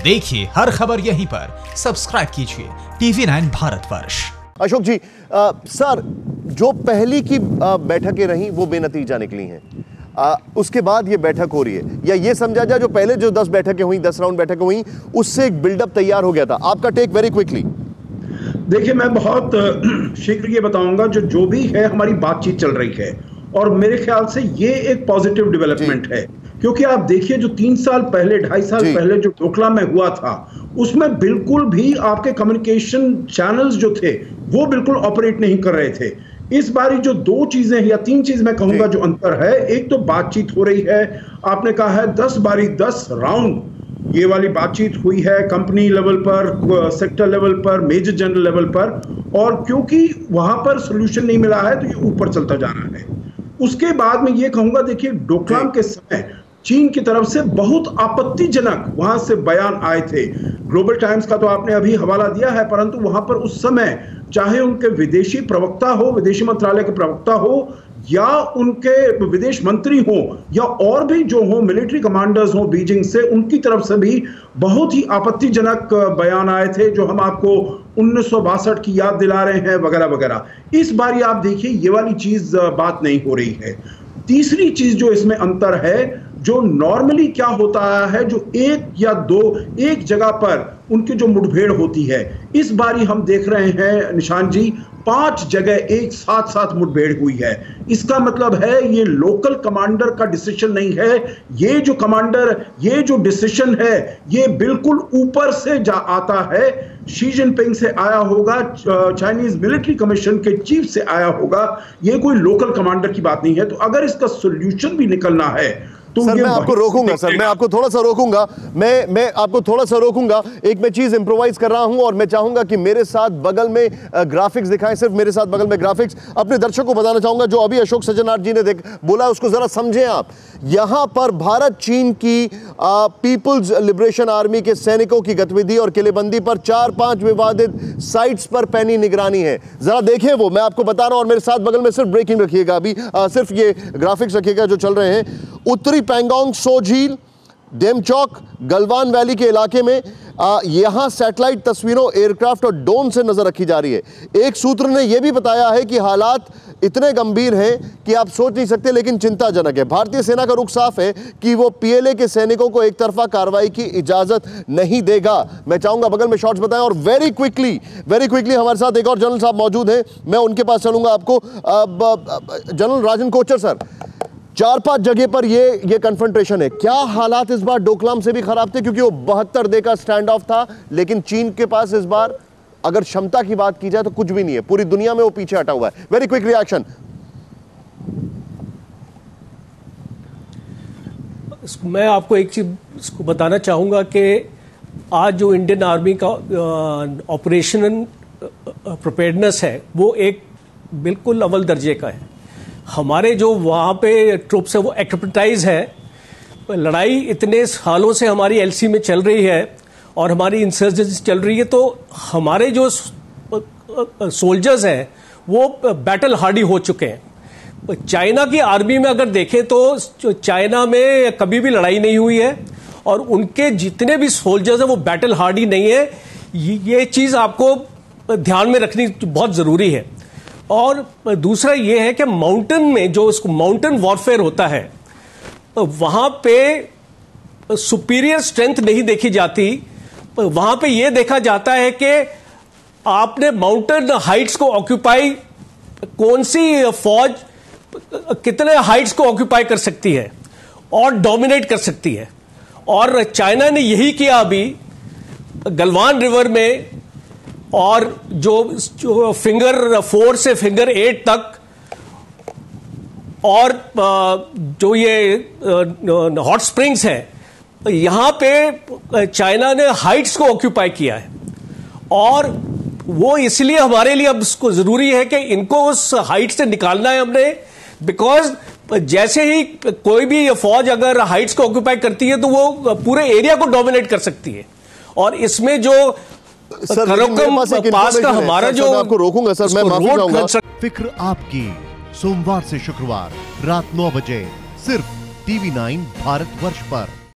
देखिए हर खबर यहीं पर। सब्सक्राइब कीजिए TV9 भारतवर्ष। अशोक जी, सर, जो पहली की बैठकें रहीं वो बेनतीजा निकली हैं, उसके बाद ये बैठक हो रही है, या ये समझा जाए जो पहले जो 10 बैठकें हुई, 10 राउंड बैठकें हुई, उससे एक बिल्डअप तैयार हो गया था? आपका टेक वेरी क्विकली। देखिए, मैं बहुत शीघ्र ये बताऊंगा जो भी है हमारी बातचीत चल रही है, और मेरे ख्याल से ये एक पॉजिटिव डेवलपमेंट है, क्योंकि आप देखिए जो 3 साल पहले, 2.5 साल पहले जो डोकलाम में हुआ था, उसमें बिल्कुल भी आपके कम्युनिकेशन चैनल्स जो थे वो बिल्कुल ऑपरेट नहीं कर रहे थे। इस बारी जो 2 चीजें या 3 चीज मैं कहूंगा जो अंतर है, एक तो बातचीत हो रही है, आपने कहा है 10 बारी 10 राउंड ये वाली बातचीत हुई है, कंपनी लेवल पर, सेक्टर लेवल पर, मेजर जनरल लेवल पर, और क्योंकि वहां पर सोल्यूशन नहीं मिला है तो ये ऊपर चलता जा रहा है। उसके बाद में ये कहूंगा, देखिए डोकलाम के समय चीन की तरफ से बहुत आपत्तिजनक वहां से बयान आए थे। ग्लोबल टाइम्स का तो आपने अभी हवाला दिया है, परंतु वहां पर उस समय चाहे उनके विदेशी प्रवक्ता हो, विदेशी मंत्रालय के प्रवक्ता हो, या उनके विदेश मंत्री हो, या और भी जो हो, मिलिट्री कमांडर्स हो बीजिंग से, उनकी तरफ से भी बहुत ही आपत्तिजनक बयान आए थे, जो हम आपको 1962 की याद दिला रहे हैं, वगैरह वगैरह। इस बार आप देखिए ये वाली चीज बात नहीं हो रही है। तीसरी चीज जो इसमें अंतर है, जो नॉर्मली क्या होता है, जो 1 या 2 एक जगह पर उनकी जो मुठभेड़ होती है, इस बारी हम देख रहे हैं निशान जी 5 जगह एक साथ मुठभेड़ हुई है। इसका मतलब है ये लोकल कमांडर का डिसीजन नहीं है, ये जो कमांडर, ये जो डिसीजन है, ये बिल्कुल ऊपर से जा आता है, शी जिनपिंग से आया होगा, चाइनीज मिलिट्री कमीशन के चीफ से आया होगा, ये कोई लोकल कमांडर की बात नहीं है। तो अगर इसका सोल्यूशन भी निकलना है तो सर, मैं आपको रोकूंगा, सर, मैं आपको थोड़ा सा रोकूंगा, मैं आपको थोड़ा सा रोकूंगा। एक मैं चीज इंप्रोवाइज कर रहा हूं, और मैं चाहूंगा कि मेरे साथ बगल में ग्राफिक्स दिखाएं, सिर्फ मेरे साथ बगल में ग्राफिक्स। अपने दर्शकों को बताना चाहूंगा, जो अभी अशोक सज्जनार जी ने बोला उसको जरा समझें आप। यहां पर भारत चीन की पीपुल्स लिबरेशन आर्मी के सैनिकों की गतिविधि और किलेबंदी पर 4-5 विवादित साइट्स पर पैनी निगरानी है। जरा देखें वो, मैं आपको बता रहा हूं, और मेरे साथ बगल में सिर्फ ब्रेकिंग रखिएगा, अभी सिर्फ ये ग्राफिक्स रखिएगा जो चल रहे हैं। उत्तरी पैंगोंग सो झील, डेमचौक, गलवान वैली के इलाके में यहां सैटेलाइट तस्वीरों, एयरक्राफ्ट और ड्रोन से नजर रखी जा रही है। एक सूत्र ने यह भी बताया है कि हालात इतने गंभीर हैं कि आप सोच नहीं सकते, लेकिन चिंताजनक है। भारतीय सेना का रुख साफ है कि वो PLA के सैनिकों को एक तरफा कार्रवाई की इजाजत नहीं देगा। मैं चाहूंगा बगल में शॉट्स बताएं, और वेरी क्विकली हमारे साथ एक और जनरल साहब मौजूद हैं, मैं उनके पास चलूंगा। आपको जनरल राजन कोचर सर, 4-5 जगह पर ये कन्फ्रंटेशन है। क्या हालात इस बार डोकलाम से भी खराब थे, क्योंकि वो 72 डे का स्टैंड ऑफ था, लेकिन चीन के पास इस बार अगर क्षमता की बात की जाए तो कुछ भी नहीं है, पूरी दुनिया में वो पीछे हटा हुआ है। Very quick reaction. मैं आपको एक चीज इसको बताना चाहूंगा कि आज जो इंडियन आर्मी का ऑपरेशनल प्रिपेयर्डनेस है वो एक बिल्कुल अव्वल दर्जे का है। हमारे जो वहाँ पे ट्रूप्स है वो एक्टिविटाइज है। लड़ाई इतने सालों से हमारी LC में चल रही है और हमारी इंसर्जेंसी चल रही है, तो हमारे जो सोल्जर्स हैं वो बैटल हार्डी हो चुके हैं। चाइना की आर्मी में अगर देखें तो चाइना में कभी भी लड़ाई नहीं हुई है, और उनके जितने भी सोल्जर्स हैं वो बैटल हार्डी नहीं है। ये चीज़ आपको ध्यान में रखनी बहुत ज़रूरी है। और दूसरा ये है कि माउंटेन में जो इसको माउंटेन वॉरफेयर होता है, वहां पे सुपीरियर स्ट्रेंथ नहीं देखी जाती। वहां पे ये देखा जाता है कि आपने माउंटेन हाइट्स को ऑक्यूपाई, कौन सी फौज कितने हाइट्स को ऑक्यूपाई कर सकती है और डोमिनेट कर सकती है। और चाइना ने यही किया अभी गलवान रिवर में, और जो फिंगर 4 से फिंगर 8 तक, और जो ये हॉट स्प्रिंग्स है, यहां पे चाइना ने हाइट्स को ऑक्यूपाई किया है। और वो इसलिए हमारे लिए अब इसको जरूरी है कि इनको उस हाइट से निकालना है हमने, बिकॉज जैसे ही कोई भी फौज अगर हाइट्स को ऑक्यूपाई करती है तो वो पूरे एरिया को डोमिनेट कर सकती है। और इसमें जो पास का हमारा जो, आपको रोकूंगा सर, मैं माफी चाहूंगा। फिक्र आपकी, सोमवार से शुक्रवार रात 9 बजे सिर्फ TV9 भारतवर्ष पर।